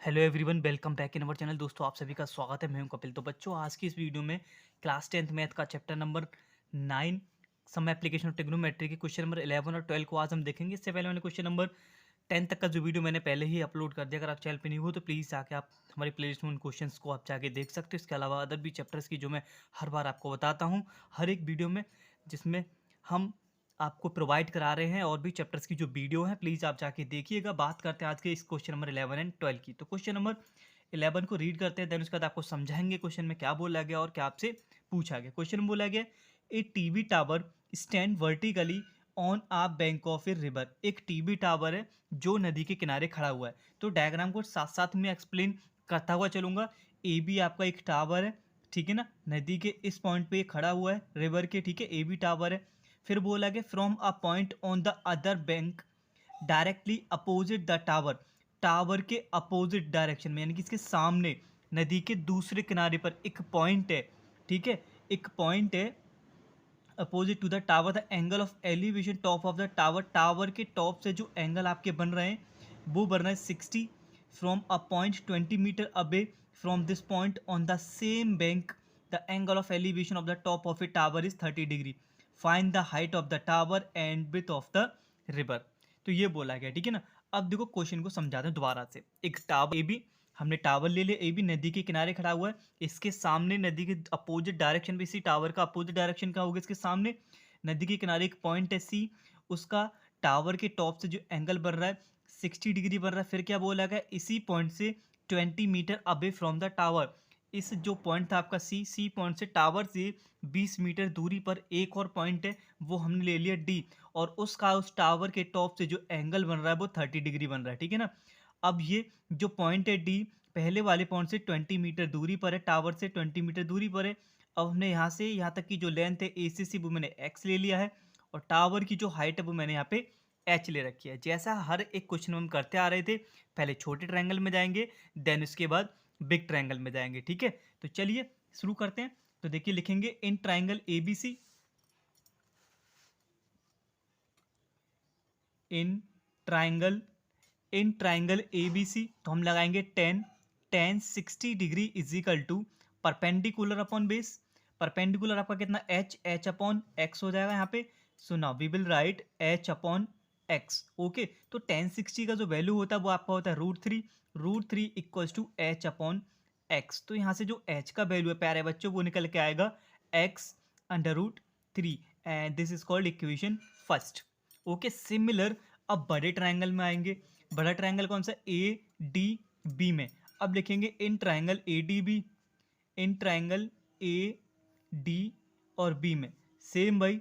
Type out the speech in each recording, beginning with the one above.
Hello everyone, welcome back in our channel. दोस्तों, आप सभी का स्वागत है। मैं हूं कपिल। तो बच्चों, आज की इस वीडियो में क्लास 10th मैथ का chapter number 9 some application of trigonometry के क्वेश्चन नंबर 11 और 12 को आज हम देखेंगे। इससे पहले मैंने क्वेश्चन नंबर 10 तक का जो वीडियो मैंने पहले ही अपलोड कर दिया। अगर आप चैनल पे नहीं हो तो प्लीज़ जाके आप हमारी प्लेलिस्ट में उन क्वेश्चंस को आप जाके देख सकते हो। इसके अलावा अदर भी चैप्टर्स की जो मैं हर बार आपको बताता हूँ हर एक वीडियो में, जिसमें हम आपको प्रोवाइड करा रहे हैं और भी चैप्टर्स की जो वीडियो है, प्लीज़ आप जाके देखिएगा। बात करते हैं आज के इस क्वेश्चन नंबर 11 एंड 12 की। तो क्वेश्चन नंबर 11 को रीड करते हैं, देन उसके बाद आपको समझाएंगे क्वेश्चन में क्या बोला गया और क्या आपसे पूछा गया। क्वेश्चन में बोला गया, a TV tower stand vertically on a bank of a river. एक टीवी टावर है जो नदी के किनारे खड़ा हुआ है। तो डायग्राम को साथ साथ में एक्सप्लेन करता हुआ चलूंगा। ए बी आपका एक टावर है, ठीक है ना, नदी के इस पॉइंट पे खड़ा हुआ है रिवर के, ठीक है, ए बी टावर है। फिर बोला गया from a point on the other bank directly opposite the tower. Tower के अपोजिट डायरेक्शन में, यानी कि इसके सामने नदी के दूसरे किनारे पर एक पॉइंट है, ठीक है, एक पॉइंट है opposite to the tower. The angle of elevation top of the tower, tower के टॉप से जो एंगल आपके बन रहे हैं वो बन रहा है 60 फ्रॉम अ पॉइंट 20 मीटर अबे from this point on the same bank. The angle of elevation of the top of A tower is 30 degree. Find the height of the tower and width of the river. तो ये बोला गया, ठीक है ना। अब देखो क्वेश्चन को समझाते हैं दोबारा से। एक टावर ए बी, हमने टावर ले लिया, ए बी नदी के किनारे खड़ा हुआ है। इसके सामने नदी के अपोजिट डायरेक्शन में, इसी टावर का अपोजिट डायरेक्शन का होगा, इसके सामने नदी के किनारे एक पॉइंट है सी। उसका टावर के टॉप से जो एंगल बन रहा है 60 डिग्री बन रहा है। फिर क्या बोला गया, इसी पॉइंट से 20 मीटर अबे फ्रॉम द टावर। इस जो पॉइंट था आपका सी पॉइंट से टावर से 20 मीटर दूरी पर एक और पॉइंट है, वो हमने ले लिया डी। और उसका उस टावर के टॉप से जो एंगल बन रहा है वो 30 डिग्री बन रहा है, ठीक है ना। अब ये जो पॉइंट है डी, पहले वाले पॉइंट से 20 मीटर दूरी पर है, टावर से 20 मीटर दूरी पर है। अब हमने यहाँ से यहाँ तक की जो लेंथ है ए से सी, वो मैंने एक्स ले लिया है, और टावर की जो हाइट है वो मैंने यहाँ पे एच ले रखी है। जैसा हर एक क्वेश्चन में हम करते आ रहे थे, पहले छोटे ट्रायंगल में जाएंगे, देन उसके बाद बिग ट्रायंगल में जाएंगे, ठीक है। तो चलिए शुरू करते हैं। तो देखिए, लिखेंगे in triangle A B C, in triangle A B C, तो हम लगाएंगे tan 60 degree is equal to perpendicular upon base. Perpendicular आपका कितना, एच अपॉन एक्स हो जाएगा यहाँ पे। So now we will write h upon x. Okay, तो टेन 60 का जो वैल्यू होता है वो आपका होता है root three equals to h upon x. तो यहाँ से जो एच का वैल्यू है प्यारे बच्चों, वो निकल के आएगा x under root three, and this is called equation first. Okay, similar अब बड़े ट्रायंगल में आएंगे। बड़ा ट्रायंगल कौन सा, ए डी बी में। अब लिखेंगे in triangle A D B, in triangle A D और बी में सेम भाई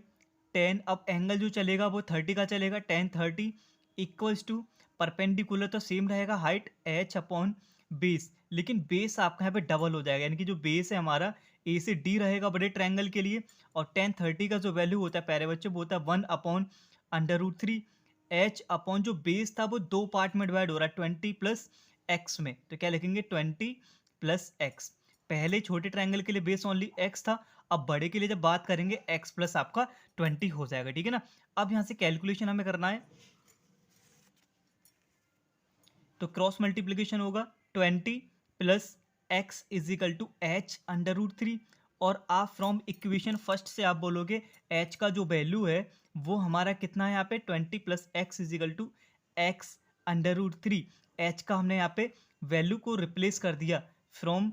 10। अब एंगल जो चलेगा वो 30 का चलेगा, टेन 30 इक्वल्स टू परपेंडिकुलर तो सेम रहेगा, हाइट एच अपॉन बेस। लेकिन बेस आपका यहाँ पे डबल हो जाएगा, यानी कि जो बेस है हमारा ए से डी रहेगा बड़े ट्रायंगल के लिए, और टेन 30 का जो वैल्यू होता है प्यारे बच्चों, वो होता है 1 upon under root three. H upon जो बेस था वो दो पार्ट में डिवाइड हो रहा है, 20 प्लस एक्स में। तो क्या लिखेंगे, 20 प्लस एक्स। पहले छोटे ट्रायंगल के लिए बेस ओनली एक्स था, अब बड़े के लिए जब बात करेंगे एक्स प्लस आपका 20 हो जाएगा, ठीक है ना। अब यहाँ से कैलकुलेशन हमें करना है, तो क्रॉस मल्टीप्लीकेशन होगा 20 plus x is equal to h under root three. और आप फ्रॉम इक्वेशन फर्स्ट से आप बोलोगे एच का जो वैल्यू है वो हमारा कितना है यहाँ पे, 20 plus x is equal to x under root three. H का हमने यहाँ पे वैल्यू को रिप्लेस कर दिया फ्रॉम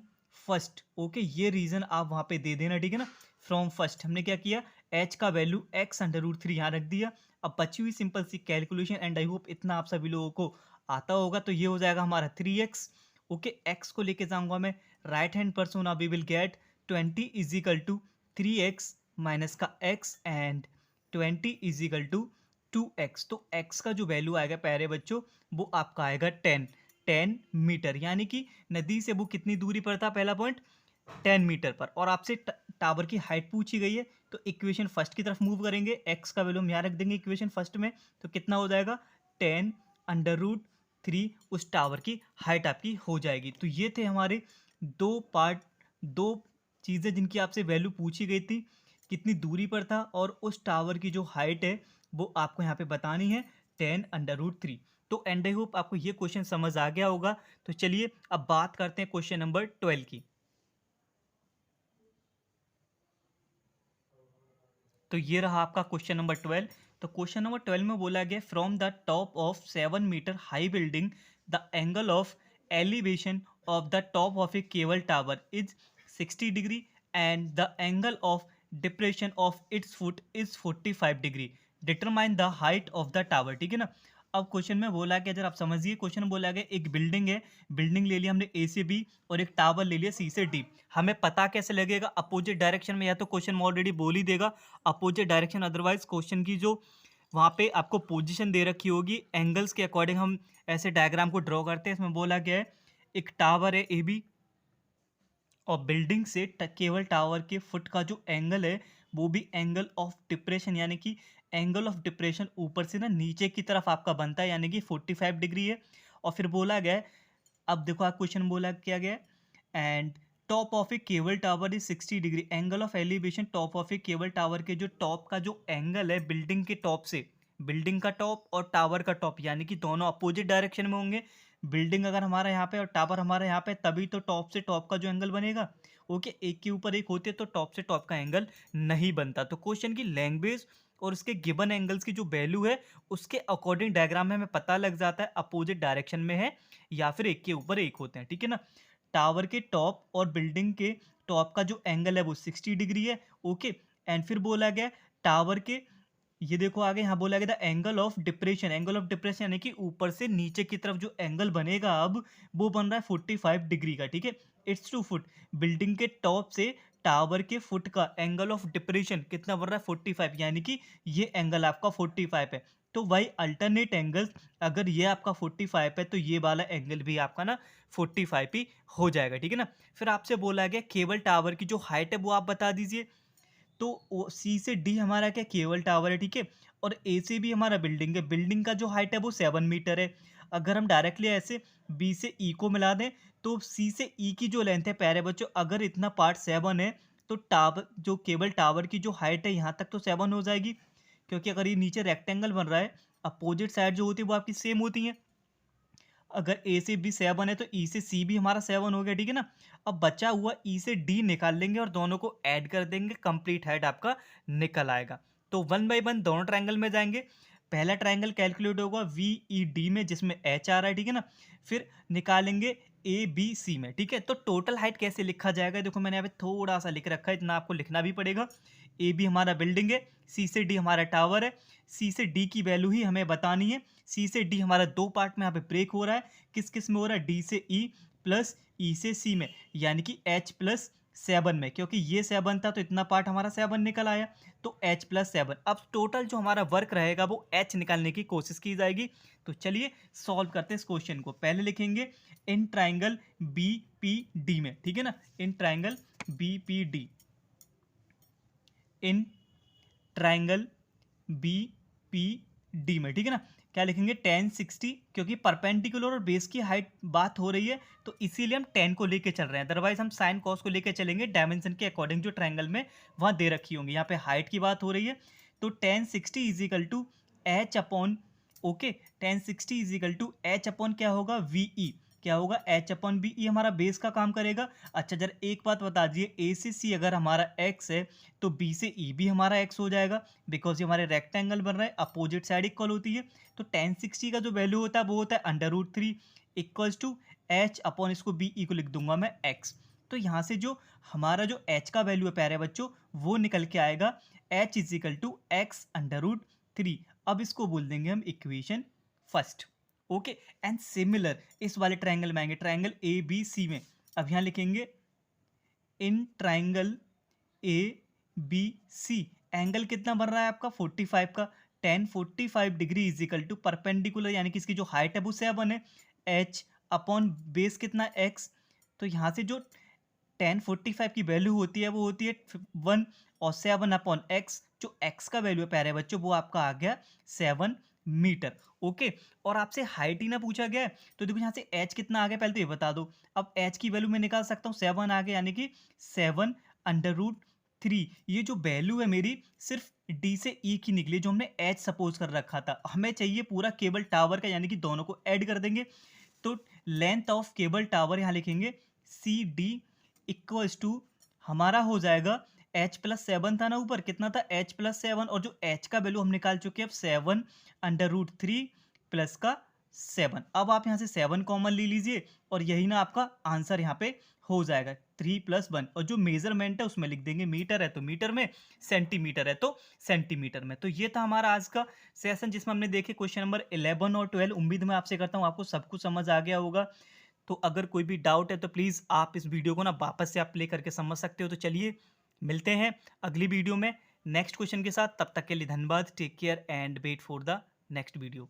फर्स्ट। ओके, ये रीजन आप वहाँ पे दे देना, ठीक है ना। फ्रॉम फर्स्ट हमने क्या किया, एच का value x under root three यहाँ रख दिया। अब बची हुई सिंपल सी कैलकुलेशन, एंड आई होप इतना आप सभी लोगों को आता होगा। तो ये हो जाएगा हमारा 3x। ओके, x को लेके जाऊंगा मैं राइट हैंड पर, so now we will get 20 is equal to 3x minus का x and 20 is equal to 2x। तो x का जो वैल्यू आएगा प्यारे बच्चों, वो आपका आएगा 10 मीटर, यानी कि नदी से वो कितनी दूरी पर था, पहला पॉइंट 10 मीटर पर। और आपसे टावर की हाइट पूछी गई है, तो इक्वेशन फर्स्ट की तरफ मूव करेंगे, x का वैल्यू हम यहाँ रख देंगे इक्वेशन फर्स्ट में। तो कितना हो जाएगा, 10 अंडर रूट थ्री, उस टावर की हाइट आपकी हो जाएगी। तो ये थे हमारे दो पार्ट, दो चीज़ें जिनकी आपसे वैल्यू पूछी गई थी, कितनी दूरी पर था और उस टावर की जो हाइट है वो आपको यहाँ पे बतानी है, 10 अंडर रूट थ्री। तो एंड आई होप आपको ये क्वेश्चन समझ आ गया होगा। तो चलिए अब बात करते हैं क्वेश्चन नंबर 12 की। तो ये रहा आपका क्वेश्चन नंबर 12। तो क्वेश्चन नंबर 12 में बोला गया from the top of 7 metre high building the angle of elevation of the top of a cable tower is 60 degree and the angle of depression of its foot is 45 degree. Determine the height of the tower. ठीक है ना। अब question में बोला गया, अगर आप समझिए, क्वेश्चन में बोला गया एक बिल्डिंग है, बिल्डिंग ले लिया हमने ए से बी और एक टावर ले लिया सी से डी। हमें पता कैसे लगेगा? अपोजिट डायरेक्शन में, या तो क्वेश्चन में ऑलरेडी बोल ही देगा अपोजिट डायरेक्शन, अदरवाइज क्वेश्चन की जो वहाँ पे आपको पोजीशन दे रखी होगी एंगल्स के अकॉर्डिंग हम ऐसे डायग्राम को ड्रॉ करते हैं। इसमें बोला गया है एक टावर है ए बी और बिल्डिंग से केवल टावर के फुट का जो एंगल है वो भी एंगल ऑफ डिप्रेशन, यानी कि एंगल ऑफ डिप्रेशन ऊपर से ना नीचे की तरफ आपका बनता है, यानी कि 45 डिग्री है। और फिर बोला गया है, अब देखो आप क्वेश्चन बोला क्या गया, and top of a cable tower is 60 degree. Angle of elevation top of a cable tower के जो टॉप का जो एंगल है बिल्डिंग के टॉप से, बिल्डिंग का टॉप और टावर का टॉप, यानी कि दोनों अपोजिट डायरेक्शन में होंगे। बिल्डिंग अगर हमारा यहाँ पे और टावर हमारा यहाँ पे, तभी तो टॉप से टॉप का जो एंगल बनेगा। ओके, एक के ऊपर एक होते तो टॉप से टॉप का एंगल नहीं बनता। तो क्वेश्चन की लैंग्वेज और उसके गिवन एंगल्स की जो वैल्यू है उसके अकॉर्डिंग डायग्राम में हमें पता लग जाता है अपोजिट डायरेक्शन में है या फिर एक के ऊपर एक होते हैं। ठीक है ना। टावर के टॉप और बिल्डिंग के टॉप का जो एंगल है वो 60 डिग्री है। ओके, एंड फिर बोला गया टावर के, ये देखो आगे यहाँ बोला गया था angle of depression. Angle of depression यानी कि ऊपर से नीचे की तरफ जो एंगल बनेगा अब वो बन रहा है 45 डिग्री का। ठीक है, इट्स 2 फुट। बिल्डिंग के टॉप से टावर के फुट का एंगल ऑफ डिप्रेशन कितना बन रहा है 45, यानी कि ये एंगल आपका 45 है। तो वही अल्टरनेट एंगल्स, अगर ये आपका 45 है तो ये वाला एंगल भी आपका ना 45 ही हो जाएगा। ठीक है ना। फिर आपसे बोला गया केबल टावर की जो हाइट है वो आप बता दीजिए। तो सी से डी हमारा क्या केबल टावर है। ठीक है, और ए से भी हमारा बिल्डिंग है। बिल्डिंग का जो हाइट है वो 7 मीटर है। अगर हम डायरेक्टली ऐसे बी से ई को मिला दें तो सी से ई की जो लेंथ है, प्यारे बच्चों, अगर इतना पार्ट 7 है तो टावर, जो केबल टावर की जो हाइट है यहाँ तक तो 7 हो जाएगी, क्योंकि अगर ये नीचे रेक्टेंगल बन रहा है, अपोजिट साइड जो होती है वो आपकी सेम होती है। अगर ए से बी 7 है तो ई से सी भी हमारा 7 हो गया। ठीक है ना। अब बचा हुआ ई से डी निकाल लेंगे और दोनों को ऐड कर देंगे, कंप्लीट हाइट आपका निकल आएगा। तो 1 बाई 1 दोनों ट्रायंगल में जाएंगे। पहला ट्रायंगल कैलकुलेट होगा वी ई डी में, जिसमें एच आ रहा है। ठीक है ना। फिर निकालेंगे ए बी सी में। ठीक है, तो टोटल हाइट कैसे लिखा जाएगा, देखो मैंने यहाँ पे थोड़ा सा लिख रखा है, इतना आपको लिखना भी पड़ेगा। ए बी हमारा बिल्डिंग है, सी से डी हमारा टावर है, सी से डी की वैल्यू ही हमें बतानी है। सी से डी हमारा 2 पार्ट में यहाँ पे ब्रेक हो रहा है। किस किस में हो रहा है? डी से ई प्लस ई से सी में, यानी कि एच प्लस 7 में, क्योंकि ये 7 था तो इतना पार्ट हमारा 7 निकल आया, तो एच प्लस 7। अब टोटल जो हमारा वर्क रहेगा वो एच निकालने की कोशिश की जाएगी। तो चलिए सॉल्व करते हैं इस क्वेश्चन को। पहले लिखेंगे in triangle B P D में। ठीक है ना, in triangle B P D, in triangle B P D में। ठीक है ना, क्या लिखेंगे? 10 60, क्योंकि परपेंडिकुलर और बेस की हाइट बात हो रही है तो इसीलिए हम 10 को लेके चल रहे हैं, अदरवाइज हम साइन कॉस को लेके चलेंगे डायमेंशन के अकॉर्डिंग जो ट्रायंगल में वहाँ दे रखी होंगी। यहाँ पे हाइट की बात हो रही है तो 10 60 is equal to h upon, okay, 10 60 is equal to h upon क्या होगा? V E. क्या होगा? H upon B. ई हमारा बेस का काम करेगा। अच्छा जरा एक बात बता दीजिए, ए से सी अगर हमारा एक्स है तो बी से ई भी हमारा एक्स हो जाएगा, बिकॉज ये हमारे रेक्टेंगल बन रहा है, अपोजिट साइड इक्वल होती है। तो 10 60 का जो वैल्यू होता है वो होता है √3 इक्वल्स टू एच अपॉन, इसको बी ई को लिख दूंगा मैं एक्स। तो यहाँ से जो हमारा जो एच का वैल्यू है प्यारे बच्चों वो निकल के आएगा H is equal to x√3। अब इसको बोल देंगे हम equation first. Okay, and similar इस वाले ट्रायंगल में आएंगे, ट्रायंगल ए बी सी में। अब यहाँ लिखेंगे in triangle A B C, angle कितना बन रहा है आपका? 45 का। 10 45 degree is equal to perpendicular, यानी कि इसकी जो हाइट है वो 7 है, एच अपॉन बेस कितना? एक्स। तो यहाँ से जो 10 45 की वैल्यू होती है वो होती है 1, और 7 अपॉन एक्स, जो एक्स का वैल्यू है प्यारे बच्चों वो आपका आ गया 7 मीटर। ओके, और आपसे हाइट ही ना पूछा गया है तो देखो यहाँ से एच कितना आ गया पहले तो ये बता दो। अब एच की वैल्यू मैं निकाल सकता हूँ, 7 आ गया, यानी कि 7√3। ये जो वैल्यू है मेरी सिर्फ डी से ई की निकली, जो हमने एच सपोज कर रखा था, हमें चाहिए पूरा केबल टावर का, यानी कि दोनों को ऐड कर देंगे। तो लेंथ ऑफ केबल टावर यहाँ लिखेंगे सी डी इक्वल्स टू, हमारा हो जाएगा H+7 था ना ऊपर, कितना था H+7, और जो H का वैल्यू हम निकाल चुके हैं अब 7/√3 प्लस का 7। अब आप यहाँ से 7 कॉमन ले लीजिए और यही ना आपका आंसर यहाँ पे हो जाएगा 3 + 1, और जो मेजरमेंट है उसमें लिख देंगे, मीटर है तो मीटर में, सेंटीमीटर है तो सेंटीमीटर में। तो ये था हमारा आज का सेशन जिसमें हमने देखे क्वेश्चन नंबर 11 और 12। उम्मीद मैं आपसे करता हूँ आपको सब कुछ समझ आ गया होगा। तो अगर कोई भी डाउट है तो प्लीज़ आप इस वीडियो को ना वापस से आप प्ले करके समझ सकते हो। तो चलिए मिलते हैं अगली वीडियो में नेक्स्ट क्वेश्चन के साथ। तब तक के लिए धन्यवाद, take care and wait for the next video.